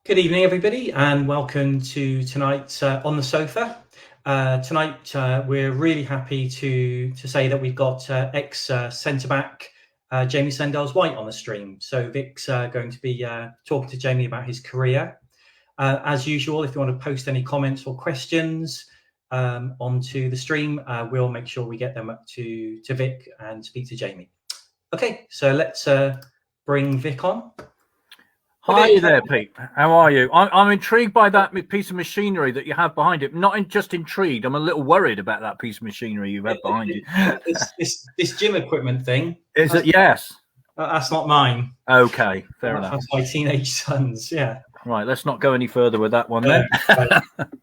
Good evening, everybody, and welcome to tonight's On the Sofa. Tonight, we're really happy to say that we've got ex-centre-back Jamie Sendles-White on the stream. So Vic's going to be talking to Jamie about his career. As usual, if you want to post any comments or questions onto the stream, we'll make sure we get them up to Vic and speak to Jamie. Okay, so let's bring Vic on. Hi there, Pete. How are you? I'm intrigued by that piece of machinery that you have behind it. Not just intrigued. I'm a little worried about that piece of machinery you have behind you. This gym equipment thing. Is it? Yes. That's not mine. Okay, fair enough. That's my teenage son's. Yeah. Right. Let's not go any further with that one then.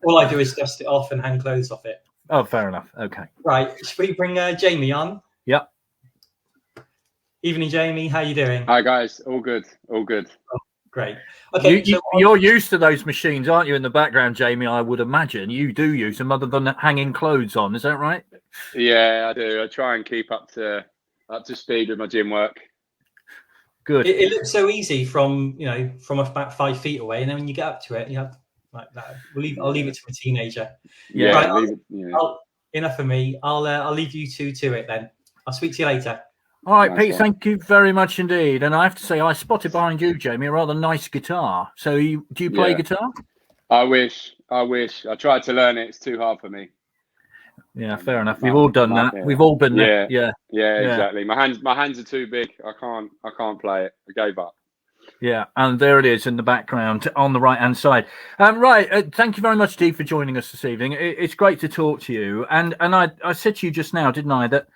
All I do is dust it off and hang clothes off it. Oh, fair enough. Okay. Right. Should we bring Jamie on? Yep. Evening, Jamie. How you doing? Hi guys. All good. All good. Oh, great. Okay. You're used to those machines, aren't you? In the background, Jamie. I would imagine you do use them, other than hanging clothes on. Is that right? Yeah, I do. I try and keep up to speed with my gym work. Good. It looks so easy from about 5 feet away, and then when you get up to it, you have like that. I'll leave it to a teenager. Yeah. Right, enough of me. I'll leave you two to it then. I'll speak to you later. All right, Pete, thank you very much indeed. And I have to say, I spotted behind you, Jamie, a rather nice guitar. So do you play guitar? I wish. I tried to learn it. It's too hard for me. Yeah, fair enough. We've all done that. We've all been there. Yeah, exactly. My hands are too big. I can't play it. I gave up. Yeah, and there it is in the background on the right-hand side. Thank you very much, Dee, for joining us this evening. It's great to talk to you. And I said to you just now, didn't I, that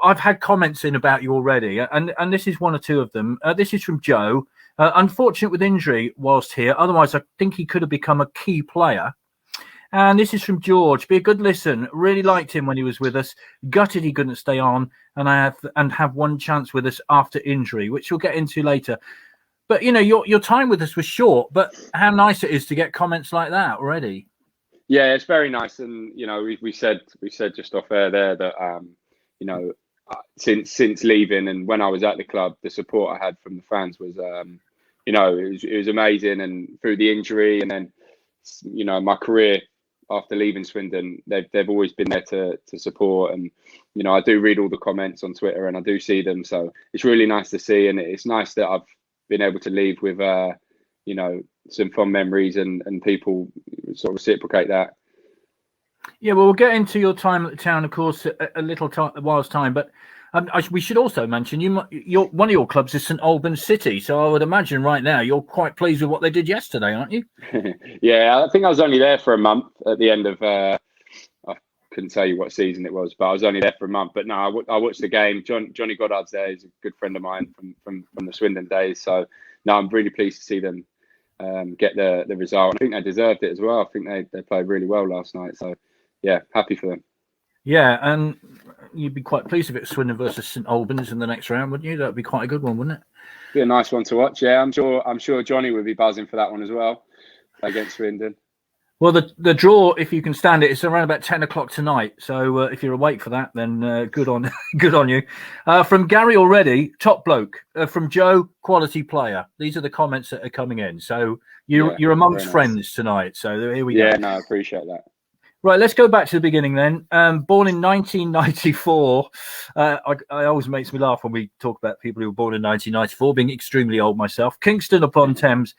I've had comments in about you already, and this is one or two of them. This is from Joe. Unfortunate with injury whilst here. Otherwise, I think he could have become a key player. And this is from George. Be a good listen. Really liked him when he was with us. Gutted he couldn't stay on and have one chance with us after injury, which we'll get into later. But your time with us was short. But how nice it is to get comments like that already. Yeah, it's very nice. And we said just off air there that since leaving and when I was at the club, the support I had from the fans was, it was amazing. And through the injury and then, my career after leaving Swindon, they've always been there to support. And, I do read all the comments on Twitter and I do see them. So it's really nice to see. And it's nice that I've been able to leave with, some fond memories and people sort of reciprocate that. Yeah, well, we'll get into your time at the town, of course, a while's time. But we should also mention one of your clubs is St Albans City. So I would imagine right now you're quite pleased with what they did yesterday, aren't you? Yeah, I think I was only there for a month at the end of. I couldn't tell you what season it was, but I was only there for a month. But no, I watched the game. Johnny Goddard's there. He's a good friend of mine from the Swindon days. So no, I'm really pleased to see them get the result. I think they deserved it as well. I think they played really well last night. So. Yeah, happy for them. Yeah, and you'd be quite pleased if it's Swindon versus St Albans in the next round, wouldn't you? That'd be quite a good one, wouldn't it? Be a nice one to watch. Yeah, I'm sure Johnny would be buzzing for that one as well against Swindon. Well, the draw, if you can stand it, it's around about 10 o'clock tonight. So if you're awake for that, then good on you. From Gary already, top bloke. From Joe, quality player. These are the comments that are coming in. So you're amongst friends tonight. So here we go. Yeah, no, I appreciate that. Right, let's go back to the beginning then. Born in 1994. I always makes me laugh when we talk about people who were born in 1994, being extremely old myself. Kingston upon Thames.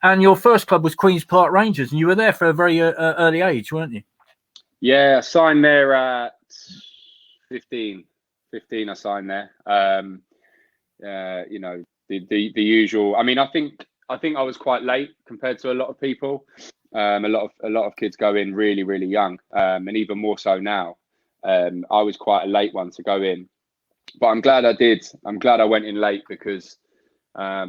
And your first club was Queen's Park Rangers, and you were there for a very early age, weren't you? Yeah, I signed there at 15. 15, I signed there. The usual. I mean, I think I was quite late compared to a lot of people. A lot of kids go in really, really young, and even more so now. I was quite a late one to go in, but I'm glad I did. I'm glad I went in late because, I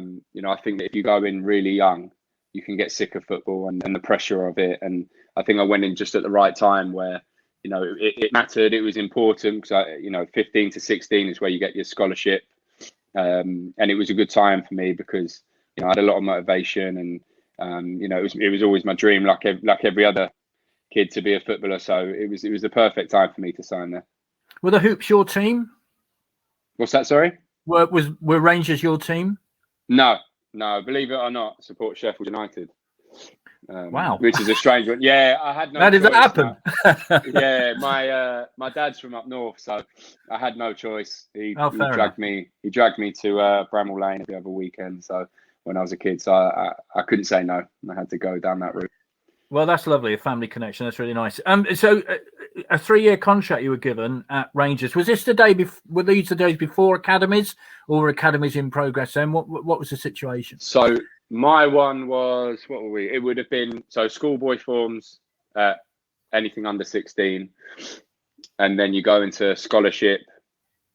think that if you go in really young, you can get sick of football and the pressure of it. And I think I went in just at the right time where, it mattered. It was important because 15 to 16 is where you get your scholarship, and it was a good time for me because I had a lot of motivation and. It was always my dream, like every other kid, to be a footballer. So it was the perfect time for me to sign there. Were the Hoops your team? What's that? Sorry. Were Rangers your team? No, No, believe it or not, support Sheffield United. Wow. Which is a strange one. Yeah, I had no How did choice. that happen? My dad's from up north, so I had no choice. He Fair dragged me to Bramall Lane every other weekend. So when I was a kid, so I couldn't say no. I had to go down that route. Well, that's lovely. A family connection. That's really nice. So a 3-year contract you were given at Rangers. Was this the day were these the days before academies, or were academies in progress then? What was the situation? So my one was, what were we? It would have been, so schoolboy forms, anything under 16. And then you go into scholarship.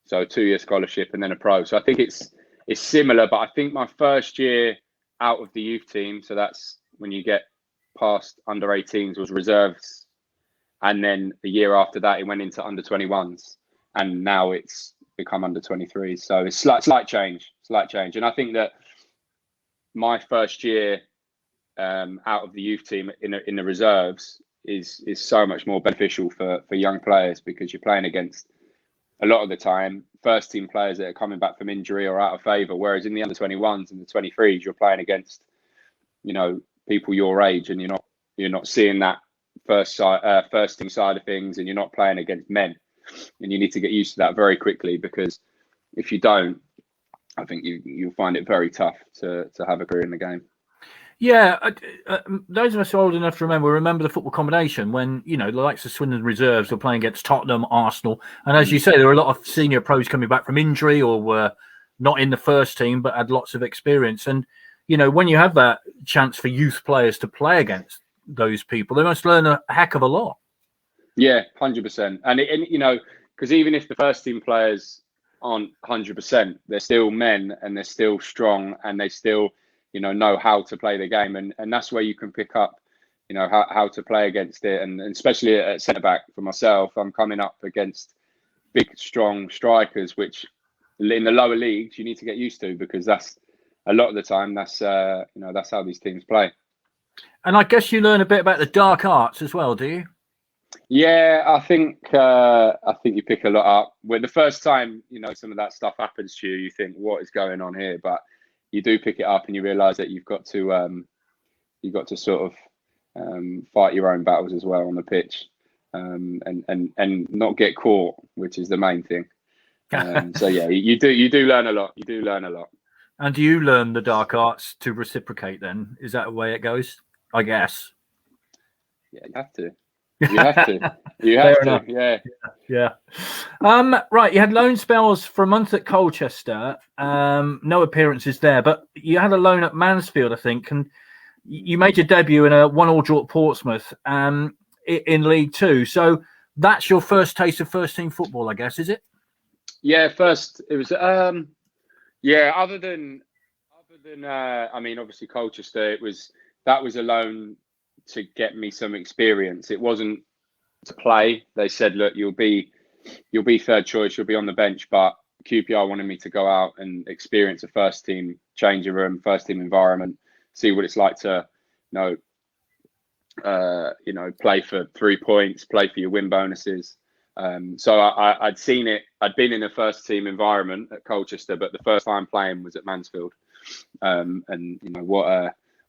So 2-year scholarship and then a pro. So I think it's similar, but I think my first year out of the youth team, so that's when you get past under 18s, was reserves. And then the year after that, it went into under 21s. And now it's become under 23s. So it's slight change. And I think that my first year out of the youth team in the reserves is so much more beneficial for young players, because you're playing against, a lot of the time, first team players that are coming back from injury or out of favour. Whereas in the under 21s and the 23s, you're playing against, people your age, and you're not seeing that first team side of things, and you're not playing against men, and you need to get used to that very quickly, because if you don't, I think you'll find it very tough to have a career in the game. Yeah, those of us who are old enough to remember the football combination when, the likes of Swindon reserves were playing against Tottenham, Arsenal. And as you say, there were a lot of senior pros coming back from injury or were not in the first team, but had lots of experience. And, when you have that chance for youth players to play against those people, they must learn a heck of a lot. Yeah, 100%. And because even if the first team players aren't 100%, they're still men, and they're still strong, and they still know how to play the game, and that's where you can pick up how to play against it. And especially at centre back, for myself, I'm coming up against big strong strikers, which in the lower leagues you need to get used to, because that's a lot of the time that's how these teams play. And I guess you learn a bit about the dark arts as well, do you? Yeah, I think you pick a lot up. When the first time some of that stuff happens to you, you think, what is going on here? But you do pick it up, and you realise that you've got to sort of fight your own battles as well on the pitch, and not get caught, which is the main thing. So yeah, you do learn a lot. You do learn a lot. And do you learn the dark arts to reciprocate then? Is that the way it goes? I guess. Yeah, you have to. You have to. Yeah. Right. You had loan spells for a month at Colchester. No appearances there, but you had a loan at Mansfield, I think, and you made your debut in a 1-1 draw at Portsmouth in League Two. So that's your first taste of first team football, I guess, is it? Yeah, first it was. Other than obviously Colchester, that was a loan to get me some experience. It wasn't to play. They said, look, you'll be third choice, you'll be on the bench, but QPR wanted me to go out and experience a first team changing room, first team environment, see what it's like to play for 3 points, play for your win bonuses. So I'd seen it. I'd been in a first team environment at Colchester, but the first time playing was at Mansfield.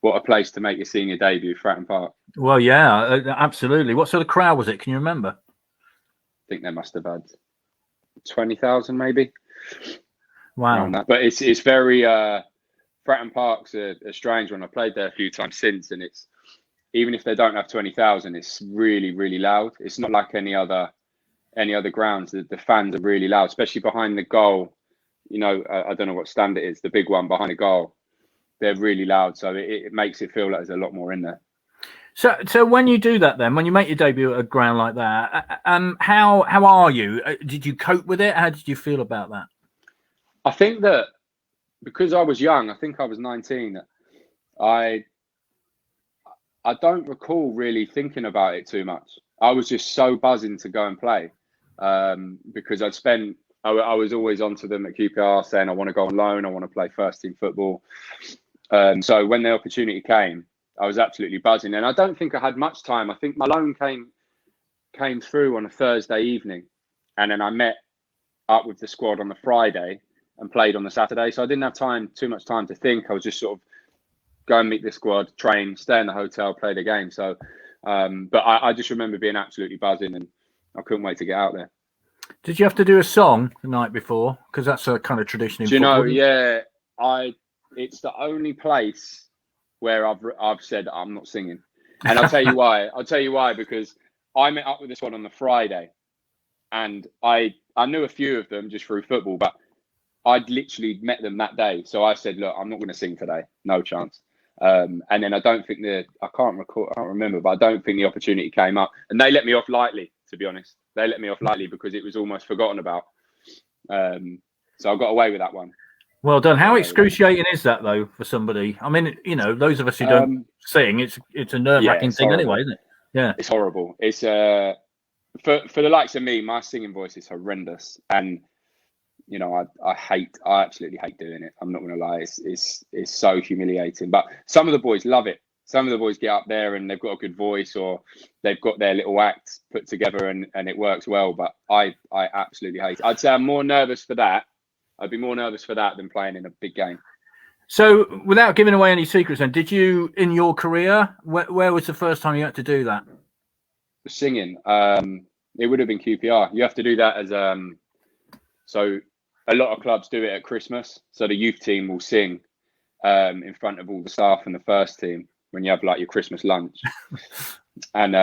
What a place to make your senior debut, Fratton Park. Well, yeah, absolutely. What sort of crowd was it? Can you remember? I think they must have had 20,000 maybe. Wow. But it's very Fratton Park's a strange one. I played there a few times since, and it's, even if they don't have 20,000, it's really, really loud. It's not like any other grounds. The fans are really loud, especially behind the goal. I don't know what stand it is, the big one behind the goal. They're really loud, so it makes it feel like there's a lot more in there. So when you do that, then when you make your debut at a ground like that, how are you? Did you cope with it? How did you feel about that? I think that because I was young, I think I was 19. I don't recall really thinking about it too much. I was just so buzzing to go and play because I was always onto them at QPR saying I want to go on loan, I want to play first team football. So when the opportunity came, I was absolutely buzzing, and I don't think I had much time. I think my loan came through on a Thursday evening, and then I met up with the squad on the Friday, and played on the Saturday. So I didn't have too much time to think. I was just sort of go and meet the squad, train, stay in the hotel, play the game. So, but I just remember being absolutely buzzing, and I couldn't wait to get out there. Did you have to do a song the night before? Because that's a kind of tradition in football. Yeah, it's the only place where I've said I'm not singing, and I'll tell you why. Because I met up with this one on the Friday, and I knew a few of them just through football, but I'd literally met them that day. So I said, look, I'm not going to sing today, no chance. And then I can't remember, but I don't think the opportunity came up, and they let me off lightly. To be honest, they let me off lightly because it was almost forgotten about. So I got away with that one. Well done. How excruciating is that, though, for somebody? I mean, those of us who don't sing, it's a nerve-wracking thing anyway, isn't it? Yeah, it's horrible. It's for the likes of me, my singing voice is horrendous, and I absolutely hate doing it. I'm not going to lie. It's so humiliating. But some of the boys love it. Some of the boys get up there and they've got a good voice, or they've got their little act put together and it works well. But I absolutely hate it. I'd say I'm more nervous for that. I'd be more nervous for that than playing in a big game. So without giving away any secrets then, did you, in your career, where was the first time you had to do that? Singing. It would have been QPR. You have to do that as so a lot of clubs do it at Christmas. So the youth team will sing in front of all the staff and the first team when you have like your Christmas lunch. And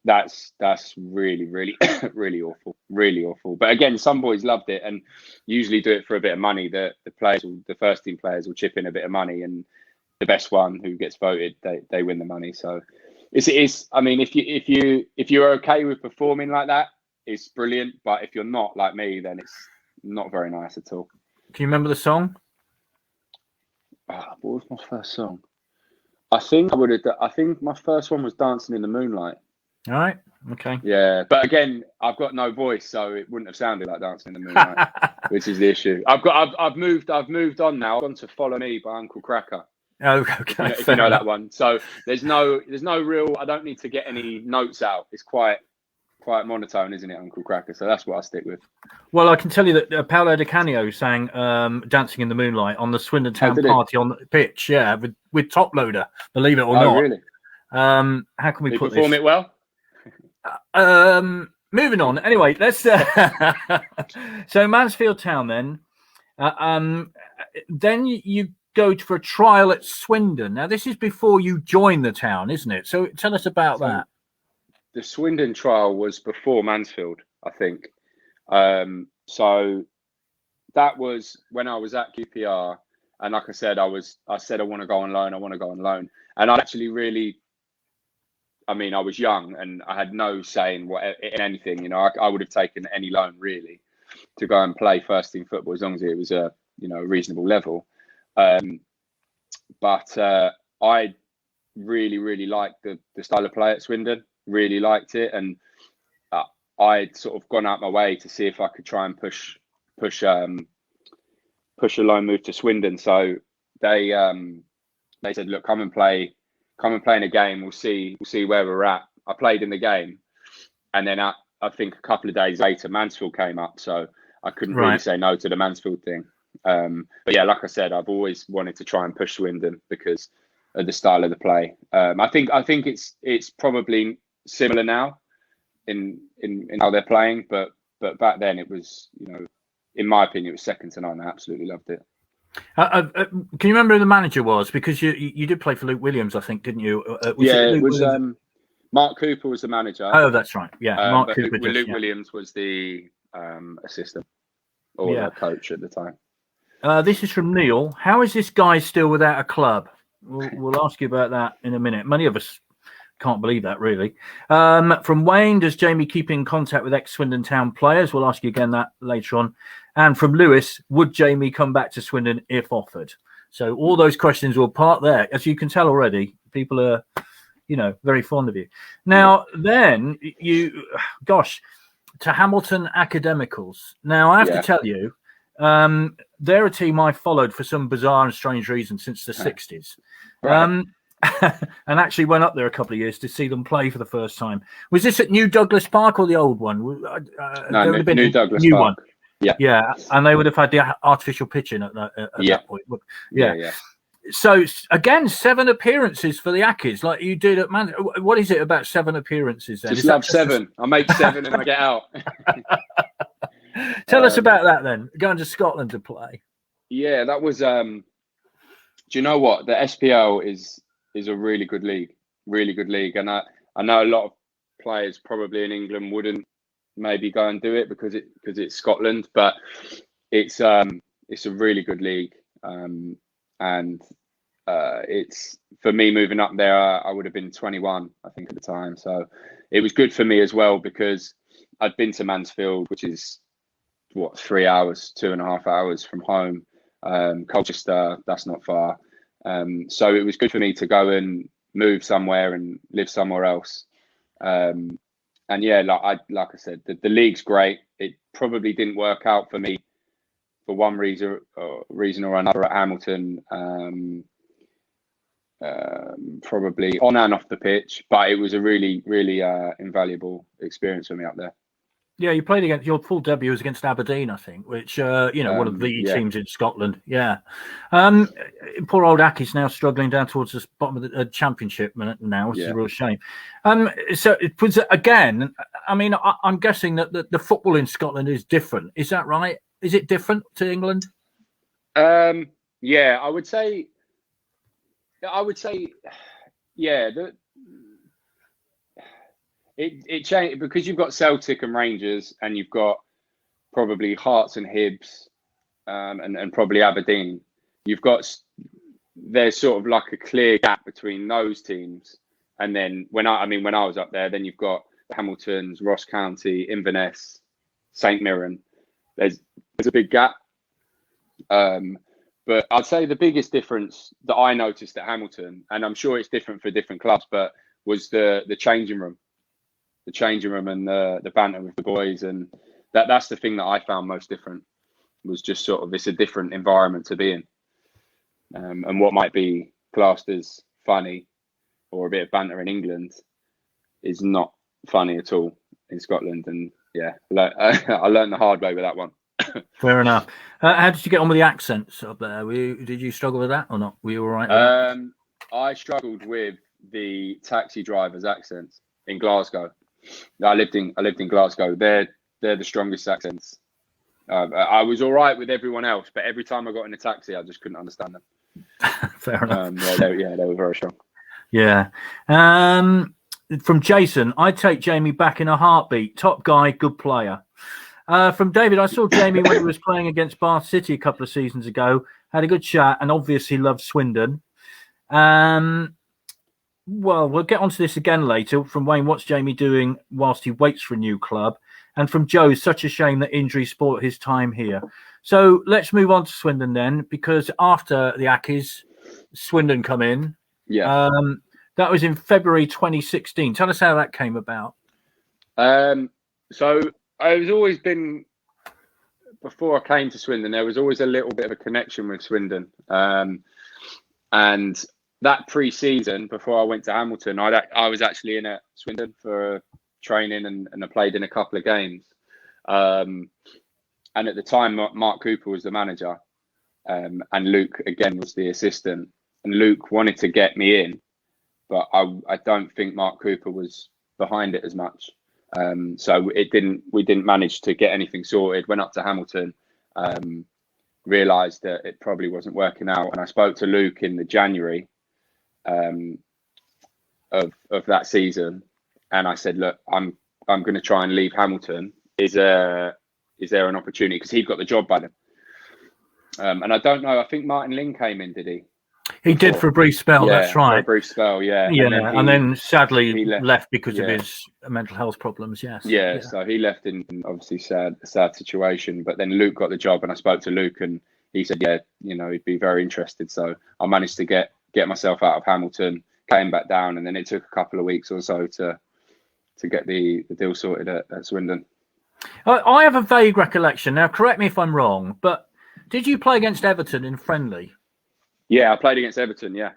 that's really, really, really awful. Really awful. But again, some boys loved it and usually do it for a bit of money. The first team players will chip in a bit of money, and the best one who gets voted, they win the money. So it is. I mean, if you're okay with performing like that, it's brilliant. But if you're not like me, then it's not very nice at all. Can you remember the song? What was my first song? I think my first one was Dancing in the Moonlight. All right. Okay. Yeah, but again, I've got no voice, so it wouldn't have sounded like Dancing in the Moonlight, which is the issue. I've moved on now. I've gone to Follow Me by Uncle Cracker. Oh, okay. If you know that one. So there's no real. I don't need to get any notes out. It's quite monotone, isn't it, Uncle Cracker? So that's what I stick with. Well, I can tell you that Paolo Di Canio sang "Dancing in the Moonlight" on the Swindon Town party on the pitch. Yeah, with Top Loader. Believe it or not. Really? How can we Did put perform this? it well? Moving on. Anyway, let's. So Mansfield Town, then. Then you go for a trial at Swindon. Now, this is before you join the town, isn't it? So tell us about that. The Swindon trial was before Mansfield, I think. So that was when I was at QPR, and like I said, I said I want to go on loan. And I actually really, I mean, I was young and I had no say in anything. I would have taken any loan really to go and play first team football as long as it was a reasonable level. But I really, really liked the style of play at Swindon. Really liked it, and I'd sort of gone out my way to see if I could try and push a loan move to Swindon. So they said, look, come and play in a game. We'll see where we're at. I played in the game, and then I think a couple of days later, Mansfield came up, so I couldn't really say no to the Mansfield thing. But yeah, like I said, I've always wanted to try and push Swindon because of the style of the play. I think it's probably similar now in how they're playing, but back then it was, in my opinion, it was second to none. I absolutely loved it. Can you remember who the manager was? Because you did play for Luke Williams, I think, didn't you? It was Mark Cooper was the manager. Oh, that's right. Yeah, Mark Cooper. Luke Williams was the assistant or the coach at the time. This is from Neil. How is this guy still without a club? We'll ask you about that in a minute. Many of us can't believe that, really. From Wayne, does Jamie keep in contact with ex-Swindon Town players? We'll ask you again that later on. And from Lewis, would Jamie come back to Swindon if offered? So all those questions will part there. As you can tell already, people are, very fond of you. Now, then, to Hamilton Academicals. Now, I have to tell you, they're a team I followed for some bizarre and strange reason since the 60s. Right. And actually went up there a couple of years to see them play for the first time. Was this at New Douglas Park or the old one? No, New Douglas Park. One. Yeah, and they would have had the artificial pitching at that point. Yeah. So again, 7 appearances for the Ackies, like you did at Man. What is it about 7 appearances then? Just love 7. I make 7 and I get out. Tell us about that then. Going to Scotland to play. Yeah, that was. Do you know what? The SPL is a really good league, and I know a lot of players probably in England wouldn't maybe go and do it because it's Scotland, but it's a really good league, and it's for me moving up there. I would have been 21, I think, at the time, so it was good for me as well because I'd been to Mansfield, which is 3 hours, 2.5 hours from home. Colchester, that's not far, so it was good for me to go and move somewhere and live somewhere else. And yeah, like I said, the league's great. It probably didn't work out for me for one reason or another at Hamilton, probably on and off the pitch. But it was a really, really invaluable experience for me up there. Yeah, you played against your full debut was against Aberdeen, I think, which one of the teams in Scotland. Yeah, poor old Ackies now struggling down towards the bottom of the Championship now, which is a real shame. So it was again. I mean, I'm guessing that the football in Scotland is different. Is that right? Is it different to England? Yeah, I would say. Yeah. It changed because you've got Celtic and Rangers, and you've got probably Hearts and Hibs, and probably Aberdeen. There's sort of like a clear gap between those teams, and then when I was up there, then you've got the Hamiltons, Ross County, Inverness, St Mirren. There's a big gap, but I'd say the biggest difference that I noticed at Hamilton, and I'm sure it's different for different clubs, but was the changing room. The changing room and the banter with the boys, and that's the thing that I found most different, was just sort of it's a different environment to be in, and what might be classed as funny or a bit of banter in England is not funny at all in Scotland. And yeah, I learned the hard way with that one. Fair enough. How did you get on with the accents up there? Did you struggle with that or not? Were you all right? I struggled with the taxi drivers' accents in Glasgow. I lived in Glasgow. They're the strongest accents. I was all right with everyone else, but every time I got in a taxi, I just couldn't understand them. Fair enough. They were very strong. Yeah. From Jason, I'd take Jamie back in a heartbeat. Top guy, good player. From David, I saw Jamie when he was playing against Bath City a couple of seasons ago. Had a good chat, and obviously loved Swindon. Well, we'll get onto this again later. From Wayne, what's Jamie doing whilst he waits for a new club? And from Joe, such a shame that injury spoiled his time here. So let's move on to Swindon then, because after the Ackies, Swindon come in. Yeah. That was in February 2016. Tell us how that came about. So I've always been, before I came to Swindon, there was always a little bit of a connection with Swindon. And that pre-season, before I went to Hamilton, I was actually in at Swindon for training, and I played in a couple of games. And at the time, Mark Cooper was the manager, and Luke again was the assistant. And Luke wanted to get me in, but I don't think Mark Cooper was behind it as much. So we didn't manage to get anything sorted. Went up to Hamilton, realised that it probably wasn't working out, and I spoke to Luke in the January of that season, and I said, look, I'm going to try and leave Hamilton. Is there an opportunity? Because he'd got the job by then. And I don't know, I think Martin Lynn came in, did he? He did for a brief spell, that's right. For a brief spell, yeah. Yeah, and then sadly he left because of his mental health problems, yes. Yeah, so he left in obviously sad situation. But then Luke got the job, and I spoke to Luke, and he said, yeah, he'd be very interested. So I managed to get myself out of Hamilton, came back down, and then it took a couple of weeks or so to get the deal sorted at Swindon. I have a vague recollection. Now, correct me if I'm wrong, but did you play against Everton in friendly? Yeah, I played against Everton, yeah.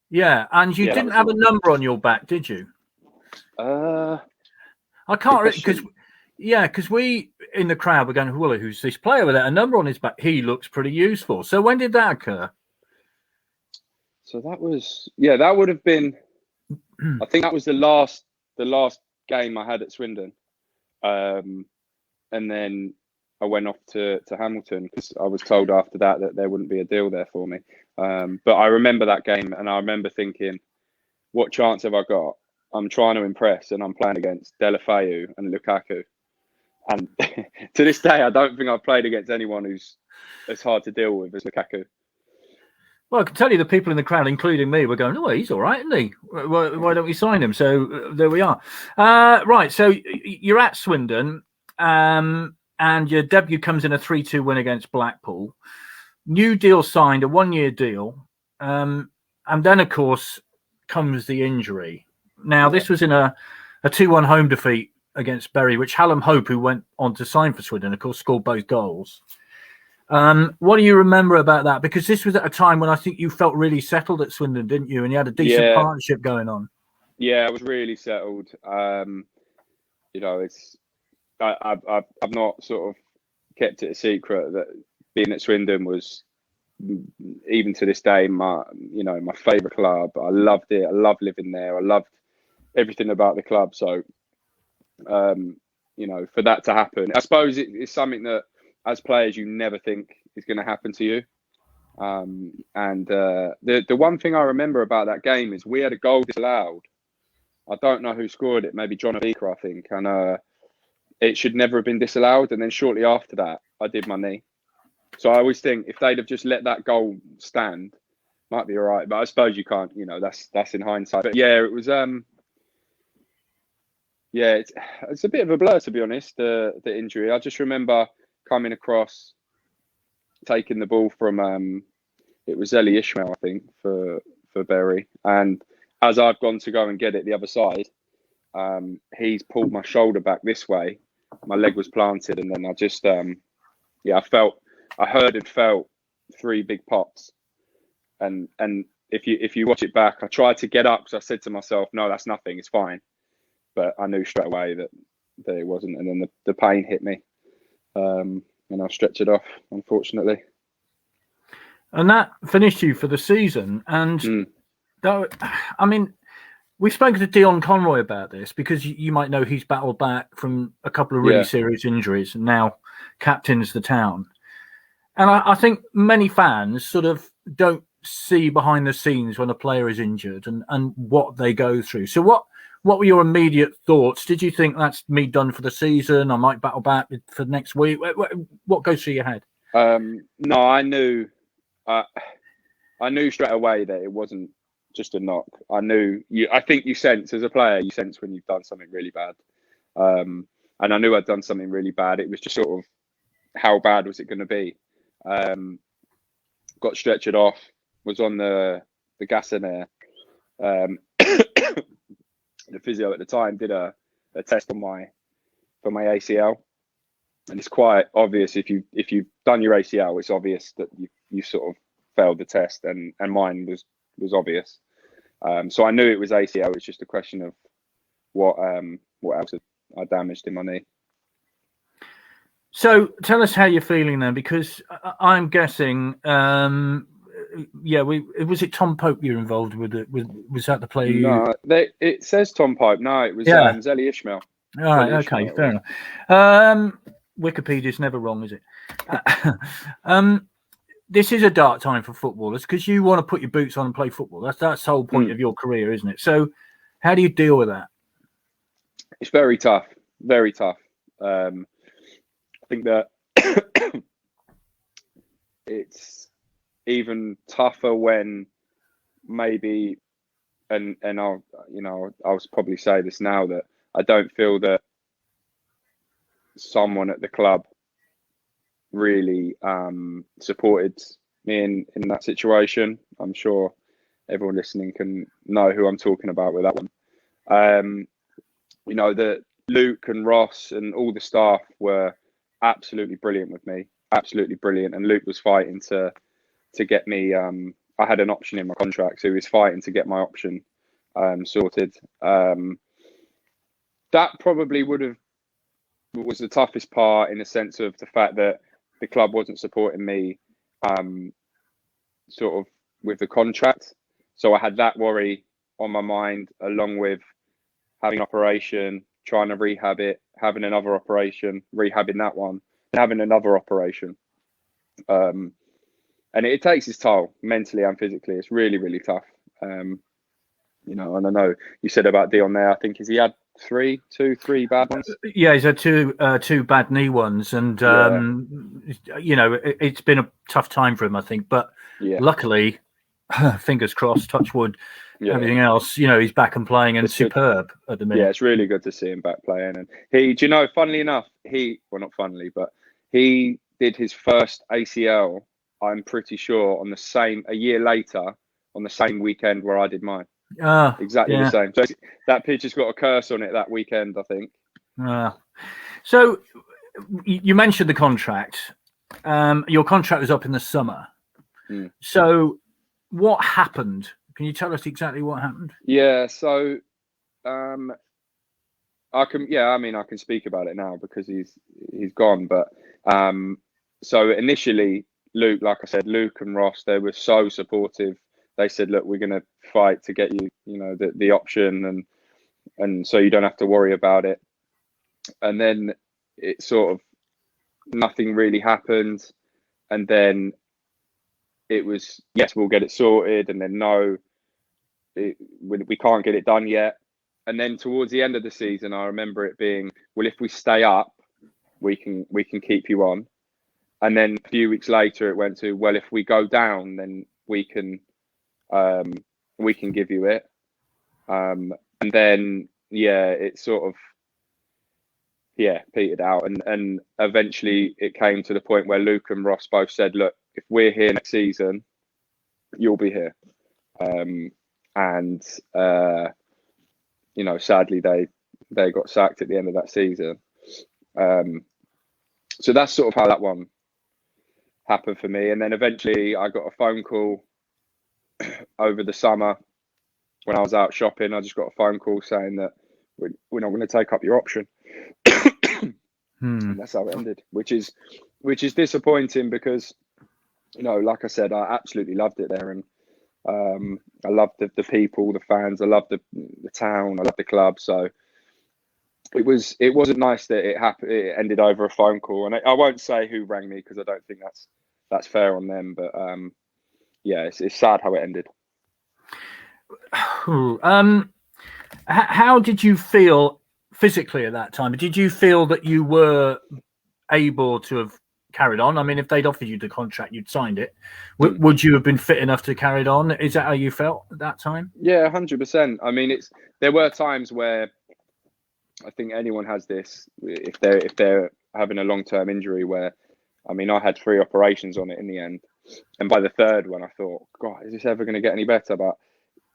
Yeah, and you didn't have a number on your back, did you? I can't, because Yeah, because we in the crowd were going, well, who's this player with a number on his back? He looks pretty useful. So when did that occur? So that would have been, I think that was the last game I had at Swindon. And then I went off to Hamilton because I was told after that there wouldn't be a deal there for me. But I remember that game, and I remember thinking, what chance have I got? I'm trying to impress, and I'm playing against Deulofeu and Lukaku. And to this day, I don't think I've played against anyone who's as hard to deal with as Lukaku. Well, I can tell you the people in the crowd, including me, were going, oh, he's all right, isn't he? Why don't we sign him? So there we are. Right, so you're at Swindon, and your debut comes in a 3-2 win against Blackpool. New deal signed, a 1-year deal. And then, of course, comes the injury. Now, this was in a 2-1 home defeat against Bury, which Hallam Hope, who went on to sign for Swindon, of course, scored both goals. What do you remember about that? Because this was at a time when I think you felt really settled at Swindon, didn't you? And you had a decent partnership going on. Yeah, I was really settled. It's I've not sort of kept it a secret that being at Swindon was, even to this day, my favourite club. I loved it. I loved living there. I loved everything about the club. So, for that to happen, I suppose it's something that, as players, you never think is going to happen to you. The one thing I remember about that game is we had a goal disallowed. I don't know who scored it, maybe John Beaker, I think. And it should never have been disallowed. And then shortly after that, I did my knee. So I always think if they'd have just let that goal stand, might be all right. But I suppose you can't, that's in hindsight. But yeah, it was, it's a bit of a blur, to be honest, the injury. I just remember coming across, taking the ball from it was Ellie Ishmael, I think, for Bury, and as I've gone to go and get it the other side, he's pulled my shoulder back this way. My leg was planted, and then I just I heard and felt 3 big pops, and if you watch it back, I tried to get up because I said to myself, no, that's nothing, it's fine, but I knew straight away that it wasn't, and then the pain hit me. And I'll stretch it off, unfortunately. And that finished you for the season. And we've spoken to Dion Conroy about this because you might know he's battled back from a couple of really serious injuries and now captains the town. And I think many fans sort of don't see behind the scenes when a player is injured and what they go through. So what were your immediate thoughts? Did you think that's me done for the season? I might battle back for next week. What goes through your head? No, I knew straight away that it wasn't just a knock. I think you sense as a player, when you've done something really bad. And I knew I'd done something really bad. It was just sort of, how bad was it going to be? Got stretchered off, was on the gas in there. The physio at the time did a test for my ACL, and it's quite obvious if you've done your ACL, it's obvious that you sort of failed the test, and mine was obvious. So I knew it was ACL. It's just a question of what else I damaged in my knee. So tell us how you're feeling then, because I'm guessing. Was it Tom Pope you're involved with? Was that the player? No, it says Tom Pope. No, it was Zelly Ishmael. All right, okay, fair enough. Wikipedia's never wrong, is it? This is a dark time for footballers because you want to put your boots on and play football. That's the whole point of your career, isn't it? So, how do you deal with that? It's very tough. Very tough. I think that it's even tougher when maybe, and I'll probably say this now, that I don't feel that someone at the club really supported me in that situation. I'm sure everyone listening can know who I'm talking about with that one. That Luke and Ross and all the staff were absolutely brilliant with me, absolutely brilliant. And Luke was fighting to get me. I had an option in my contract, so he was fighting to get my option sorted. That probably would have was the toughest part, in the sense of the fact that the club wasn't supporting me, sort of with the contract. So I had that worry on my mind, along with having an operation, trying to rehab it, having another operation, rehabbing that one, and having another operation. And it takes its toll mentally and physically. It's really, really tough. You know, and I know you said about Dion there. I think, has he had three bad ones? Yeah, he's had two bad knee ones, and you know, it's been a tough time for him, I think. But luckily, fingers crossed, touch wood, everything else, you know, he's back and playing, and superb at the minute. Yeah, it's really good to see him back playing. And he, do you know, funnily enough, well, not funnily, but he did his first ACL, I'm pretty sure, a year later, on the same weekend where I did mine. Exactly the same. So that pitch has got a curse on it that weekend, I think. So you mentioned the contract. Your contract was up in the summer. So what happened? Can you tell us exactly what happened? Yeah. So I can speak about it now because he's gone. But so initially, Luke, like I said, Luke and Ross, they were so supportive. They said, look, we're going to fight to get you, you know, the option, and so you don't have to worry about it. And then it sort of, nothing really happened. And then it was, yes, we'll get it sorted. And then no, we can't get it done yet. And then towards the end of the season, I remember it being, well, if we stay up, we can keep you on. And then a few weeks later, it went to, well, if we go down, then we can give you it. And then, it sort of, petered out. And eventually it came to the point where Luke and Ross both said, look, if we're here next season, you'll be here. You know, sadly, they got sacked at the end of that season. So that's sort of how that one happened for me. And then eventually I got a phone call over the summer when I was out shopping. I just got a phone call saying that we're not going to take up your option. And that's how it ended, which is disappointing because, you know, like I said, I absolutely loved it there, and I loved the people, the fans, I loved the town, I loved the club. So it wasn't nice that it happened. It ended over a phone call, and I won't say who rang me because I don't think that's fair on them. But it's sad how it ended. How did you feel physically at that time? Did you feel that you were able to have carried on? I mean, if they'd offered you the contract, you'd signed it. Would you have been fit enough to carry it on? Is that how you felt at that time? Yeah, 100%. I mean, there were times where I think anyone has this, if they're having a long-term injury, where, I mean, I had 3 operations on it in the end, and by the third one I thought, God, is this ever going to get any better? But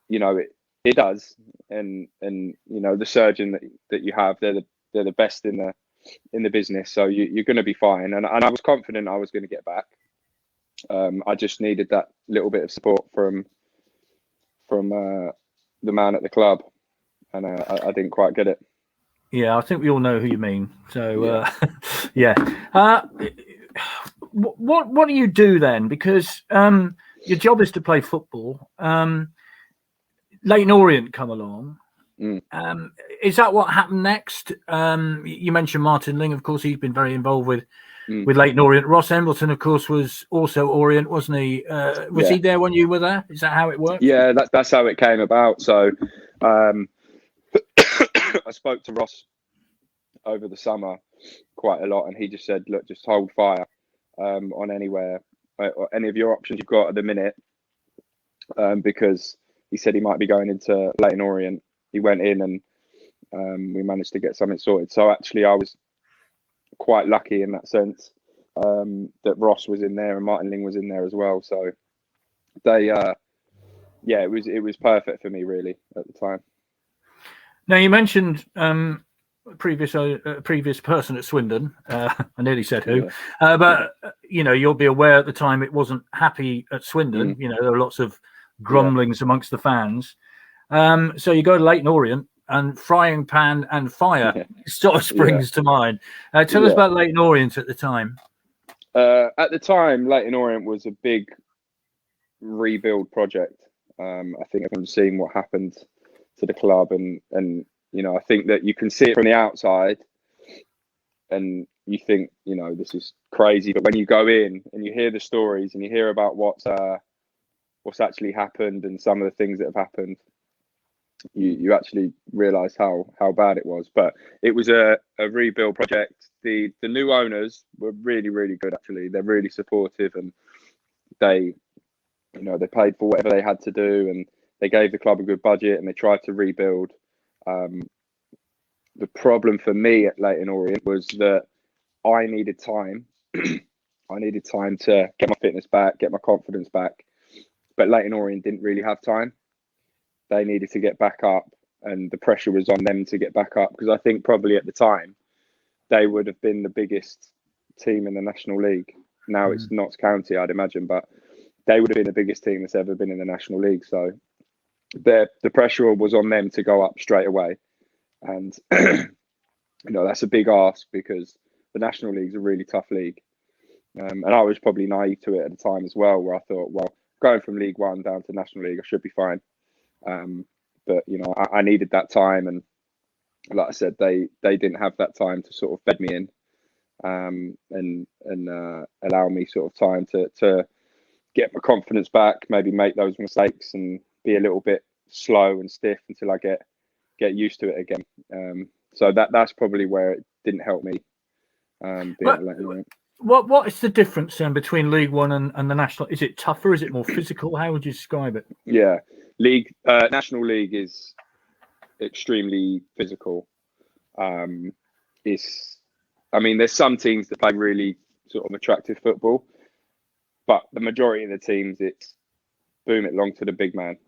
you know, it does, and you know, the surgeon that you have, they're the best in the business, so you're going to be fine. And I was confident I was going to get back. I just needed that little bit of support from the man at the club, and I didn't quite get it. Yeah, I think we all know who you mean. So what do you do then? Because your job is to play football. Leyton Orient come along. Is that what happened next? You mentioned Martin Ling, of course. He's been very involved with Leyton Orient. Ross Embleton, of course, was also Orient, wasn't he? Was he there when you were there? Is that how it worked? Yeah, that's how it came about. So I spoke to Ross over the summer quite a lot, and he just said, look, just hold fire on any of your options you've got at the minute, because he said he might be going into Leyton Orient. He went in and we managed to get something sorted. So actually I was quite lucky in that sense, that Ross was in there and Martin Ling was in there as well. So they, it was perfect for me really at the time. Now you mentioned previous person at Swindon. I nearly said who, but you know, you'll be aware at the time it wasn't happy at Swindon. You know, there were lots of grumblings amongst the fans. So you go to Leyton Orient. and frying pan and fire sort of springs to mind. Tell us about Leyton Orient at the time. At the time, Leyton Orient was a big rebuild project. I think everyone's seen what happened to the club, and you know, I think that you can see it from the outside, and you think, you know, this is crazy. But when you go in and you hear the stories and you hear about what's actually happened and some of the things that have happened, you actually realise how bad it was. But it was a rebuild project. The new owners were really, really good. Actually, they're really supportive, and they paid for whatever they had to do, and they gave the club a good budget, and they tried to rebuild. The problem for me at Leyton Orient was that I needed time. I needed time to get my fitness back, get my confidence back. But Leyton Orient didn't really have time. They needed to get back up, and the pressure was on them to get back up, because I think probably at the time they would have been the biggest team in the National League. Now it's Notts County, I'd imagine, but they would have been the biggest team that's ever been in the National League. So the pressure was on them to go up straight away. And, you know, that's a big ask, because the National League's a really tough league. And I was probably naive to it at the time as well, where I thought, well, going from League One down to National League, I should be fine. But, you know, I needed that time. And like I said, they didn't have that time to sort of bed me in and allow me sort of time to get my confidence back, maybe make those mistakes and be a little bit slow and stiff until I get used to it again. So that's probably where it didn't help me. What is the difference then between League One and the National? Is it tougher? Is it more physical? How would you describe it? Yeah, National League is extremely physical. There's some teams that play really sort of attractive football, but the majority of the teams, it's boom it long to the big man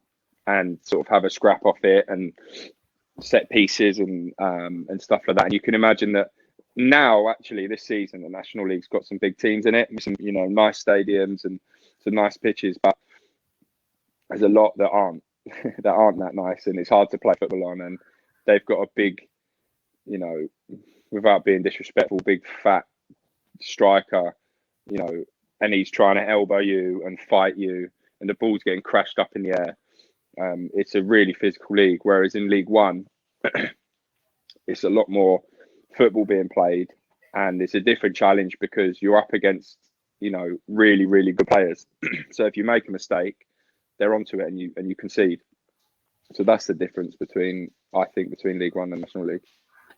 and sort of have a scrap off it and set pieces and stuff like that. And you can imagine that now, actually, this season, the National League's got some big teams in it, with some, you know, nice stadiums and some nice pitches, but there's a lot that aren't that nice, and it's hard to play football on. And they've got a big, you know, without being disrespectful, big fat striker, you know, and he's trying to elbow you and fight you, and the ball's getting crashed up in the air. It's a really physical league, whereas in League One, it's a lot more football being played, and it's a different challenge because you're up against, you know, really, really good players. So if you make a mistake, they're onto it and you concede. So that's the difference between League One and National League.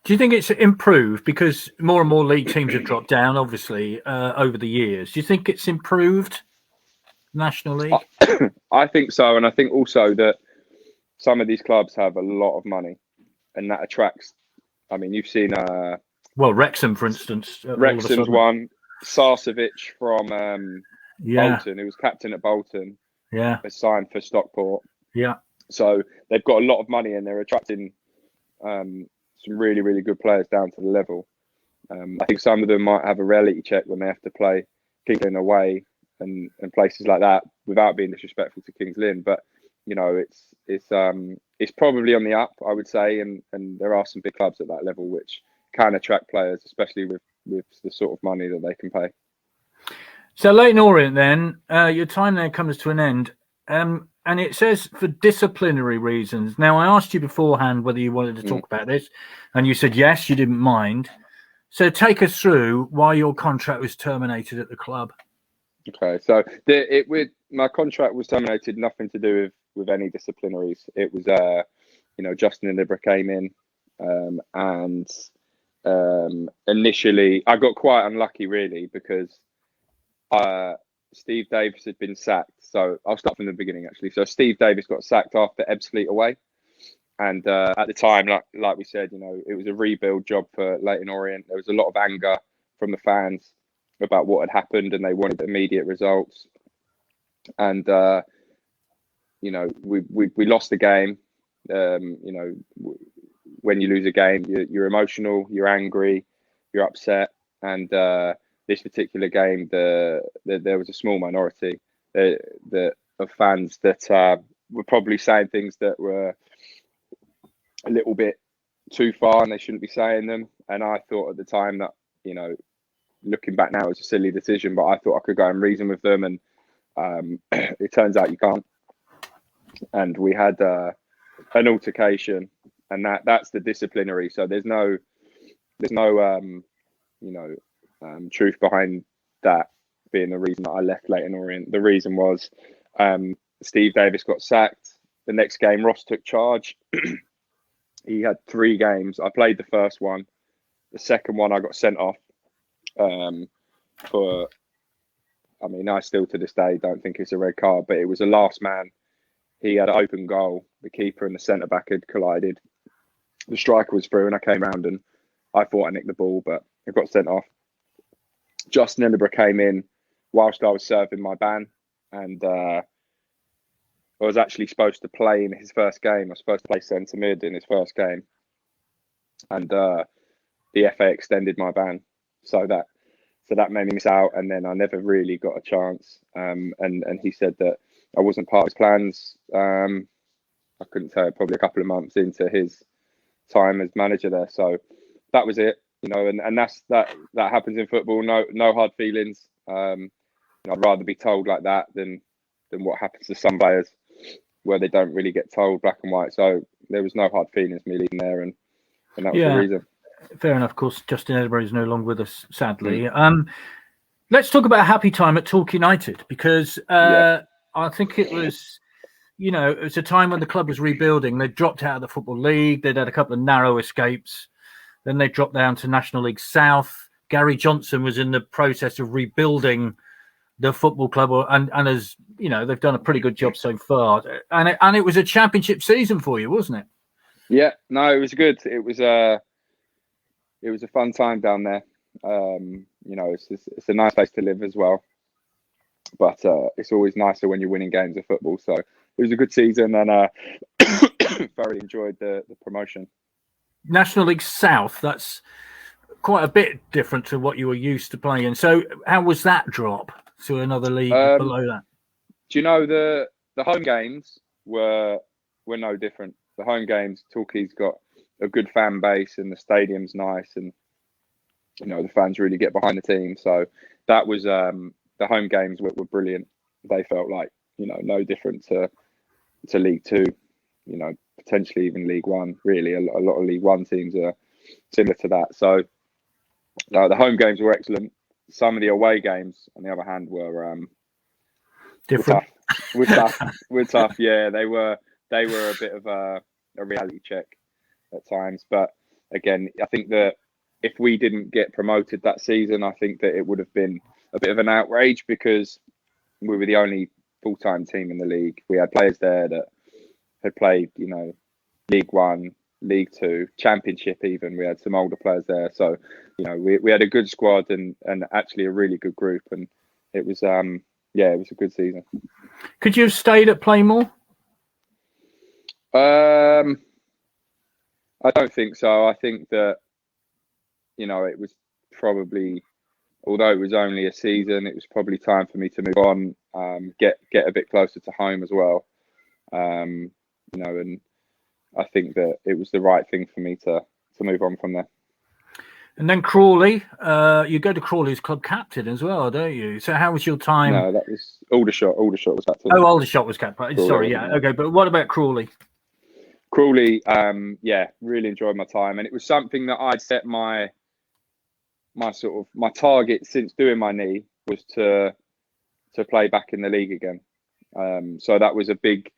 Do you think it's improved because more and more league teams have dropped down, obviously, over the years? Do you think it's improved, National League? I think so, and I think also that some of these clubs have a lot of money, and that attracts. I mean, you've seen Wrexham, for instance. Wrexham's one. Sarcevic from Bolton, who was captain at Bolton, has signed for Stockport. Yeah. So they've got a lot of money, and they're attracting some really, really good players down to the level. I think some of them might have a reality check when they have to play Kings Lynn away and places like that, without being disrespectful to Kings Lynn. But, you know, it's probably on the up, I would say, and there are some big clubs at that level which can attract players, especially with the sort of money that they can pay. So Leyton Orient, then, your time there comes to an end. And it says for disciplinary reasons. Now, I asked you beforehand whether you wanted to talk about this, and you said yes, you didn't mind. So take us through why your contract was terminated at the club. Okay, so my contract was terminated, nothing to do with any disciplinaries. It was, Justin and Libra came in, and initially I got quite unlucky, really, because Steve Davis had been sacked. So I'll start from the beginning, actually. So Steve Davis got sacked after Ebbsfleet away. And at the time, like we said, you know, it was a rebuild job for Leyton Orient. There was a lot of anger from the fans about what had happened, and they wanted immediate results. And, we lost the game. When you lose a game, you're emotional, you're angry, you're upset. And this particular game, there was a small minority of fans that were probably saying things that were a little bit too far and they shouldn't be saying them. And I thought at the time that, you know, looking back now, it's a silly decision, but I thought I could go and reason with them, and it turns out you can't. And we had an altercation, and that's the disciplinary. So there's no truth behind that being the reason that I left Leyton Orient. The reason was Steve Davis got sacked. The next game, Ross took charge. He had 3 games. I played the first one. The second one, I got sent off for. I mean, I still to this day don't think it's a red card, but it was a last man. He had an open goal. The keeper and the centre back had collided. The striker was through, and I came round and I thought I nicked the ball, but I got sent off. Justin Edinburgh came in whilst I was serving my ban, and I was actually supposed to play in his first game. I was supposed to play centre mid in his first game, and the FA extended my ban, so that made me miss out, and then I never really got a chance. And he said that I wasn't part of his plans. I couldn't tell, probably a couple of months into his time as manager there. So that was it, you know, and that happens in football. No hard feelings. I'd rather be told like that than what happens to some players where they don't really get told black and white. So there was no hard feelings me leaving there, and that was the reason. Fair enough. Of course, Justin Edinburgh is no longer with us, sadly. Let's talk about a happy time at Torque United, because I think it was, you know, it was a time when the club was rebuilding. They dropped out of the Football League. They'd had a couple of narrow escapes. Then they dropped down to National League South. Gary Johnson was in the process of rebuilding the football club, and as you know, they've done a pretty good job so far. And it was a championship season for you, wasn't it? Yeah, no, it was good. It was a fun time down there. You know, it's a nice place to live as well. But it's always nicer when you're winning games of football. So it was a good season, and thoroughly enjoyed the promotion. National League South, that's quite a bit different to what you were used to playing. So how was that drop to another league below that? Do you know the home games were no different? The home games, Torquay's got a good fan base, and the stadium's nice, and you know the fans really get behind the team. So that was the home games were brilliant. They felt like, you know, no different to League Two, you know, potentially even League One. Really, a lot of League One teams are similar to that. So the home games were excellent. Some of the away games, on the other hand, were different. We're tough. Yeah, they were a bit of a reality check at times. But again, I think that if we didn't get promoted that season, I think that it would have been a bit of an outrage, because we were the only full-time team in the league. We had players there that had played, you know, League One, League Two, Championship even. We had some older players there. So, you know, we had a good squad and actually a really good group. And it was, it was a good season. Could you have stayed at Playmore? I don't think so. I think that, you know, it was probably, although it was only a season, it was probably time for me to move on, get a bit closer to home as well. You know, and I think that it was the right thing for me to move on from there. And then Crawley, you go to Crawley as club captain as well, don't you? So how was your time? No, that was Aldershot. Aldershot was captain. Oh, Aldershot was captain. Sorry, yeah. Okay, but what about Crawley? Crawley, really enjoyed my time, and it was something that I'd set my target since doing my knee was to play back in the league again. So that was a big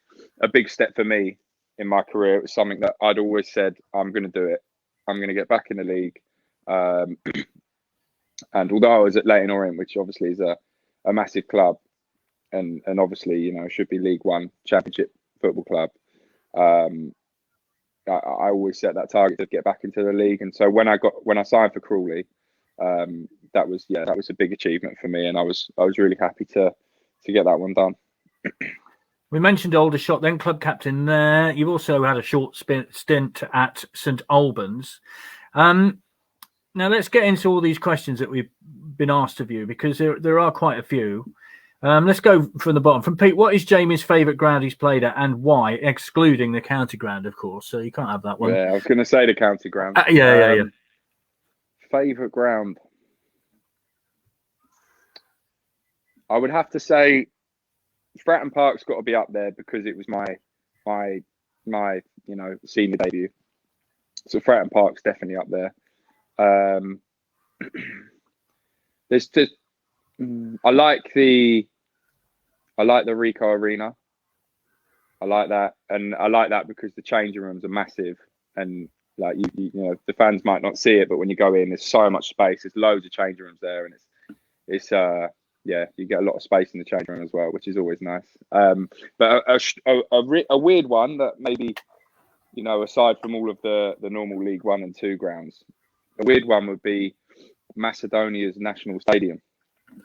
step for me in my career. It was something that I'd always said, I'm going to do it. I'm going to get back in the league. And although I was at Leyton Orient, which obviously is a massive club, and obviously, you know, should be League One Championship football club, I always set that target to get back into the league. And so when I signed for Crawley, that was a big achievement for me, and I was really happy to get that one done. We mentioned Aldershot, then club captain there. You've also had a short stint at St Albans. Now let's get into all these questions that we've been asked of you, because there are quite a few. Let's go from the bottom. From Pete, what is Jamie's favourite ground he's played at and why? Excluding the county ground, of course. So you can't have that one. Yeah, I was going to say the county ground. Yeah. Favourite ground? I would have to say Stratton Park's got to be up there because it was my senior debut. So Stratton Park's definitely up there. There's just I like the Ricoh Arena. I like that, and I like that because the changing rooms are massive, and like you know, the fans might not see it, but when you go in, there's so much space. There's loads of changing rooms there, and it's yeah, you get a lot of space in the changing room as well, which is always nice. But a weird one that maybe, you know, aside from all of the normal League 1 and 2 grounds, a weird one would be Macedonia's national stadium.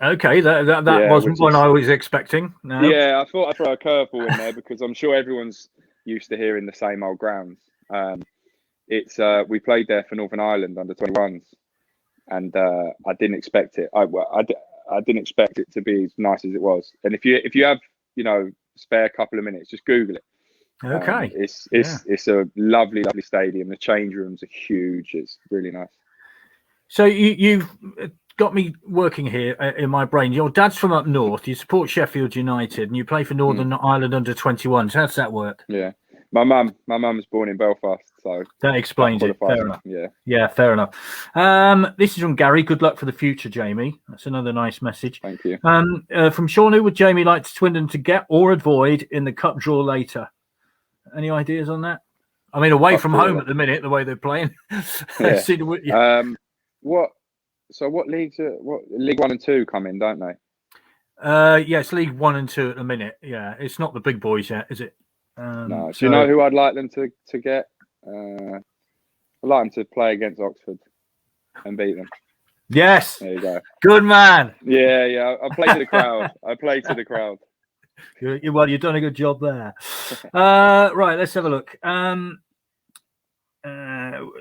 Okay, that wasn't one I was expecting. No. Yeah, I thought I'd throw a curveball in there because I'm sure everyone's used to hearing the same old grounds. We played there for Northern Ireland under 21s, and I didn't expect it. I didn't expect it to be as nice as it was. And if you have, you know, spare couple of minutes, just Google it. Okay. It's a lovely stadium. The change rooms are huge. It's really nice. So you've got me working here in my brain. Your dad's from up north. You support Sheffield United, and you play for Northern Ireland under 21s. How does that work? Yeah, my mum was born in Belfast, so that explains it. Fair enough. Yeah, fair enough. This is from Gary. Good luck for the future, Jamie. That's another nice message. Thank you. From Sean, who would Jamie like Swindon to get or avoid in the cup draw later? Any ideas on that? I mean, away from home at the minute, the way they're playing. Yeah. What leagues? What League 1 and 2 come in, don't they? Yes, League 1 and 2 at the minute. Yeah, it's not the big boys yet, is it? No. Do you know who I'd like them to get? I'd like them to play against Oxford and beat them. Yes. There you go. Good man. Yeah. I play to the crowd. Well, you've done a good job there. Right, let's have a look.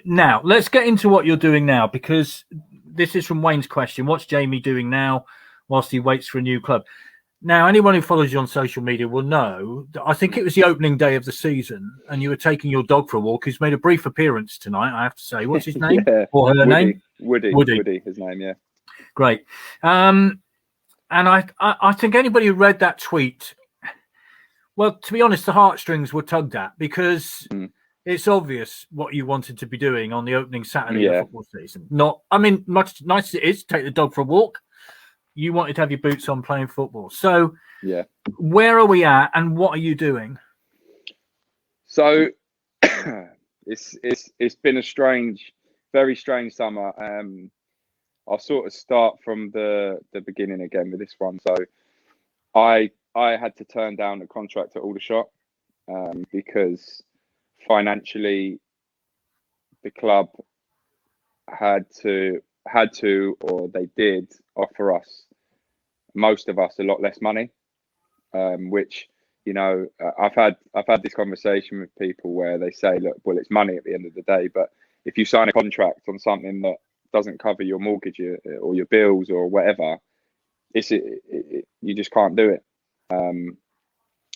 Now, let's get into what you're doing now, because this is from Wayne's question. What's Jamie doing now whilst he waits for a new club? Now, anyone who follows you on social media will know that I think it was the opening day of the season and you were taking your dog for a walk. He's made a brief appearance tonight, I have to say. What's his name? Or her name? Woody, his name, yeah. Great. And I think anybody who read that tweet, well, to be honest, the heartstrings were tugged at, because it's obvious what you wanted to be doing on the opening Saturday of the football season. Much nice as it is to take the dog for a walk, you wanted to have your boots on playing football. So, where are we at, and what are you doing? So, it's been a very strange summer. I'll sort of start from the beginning again with this one. So, I had to turn down a contract at Aldershot because financially the club had to, or they did offer most of us a lot less money, which, you know, I've had this conversation with people where they say, look, well, it's money at the end of the day, but if you sign a contract on something that doesn't cover your mortgage or your bills or whatever, you just can't do it.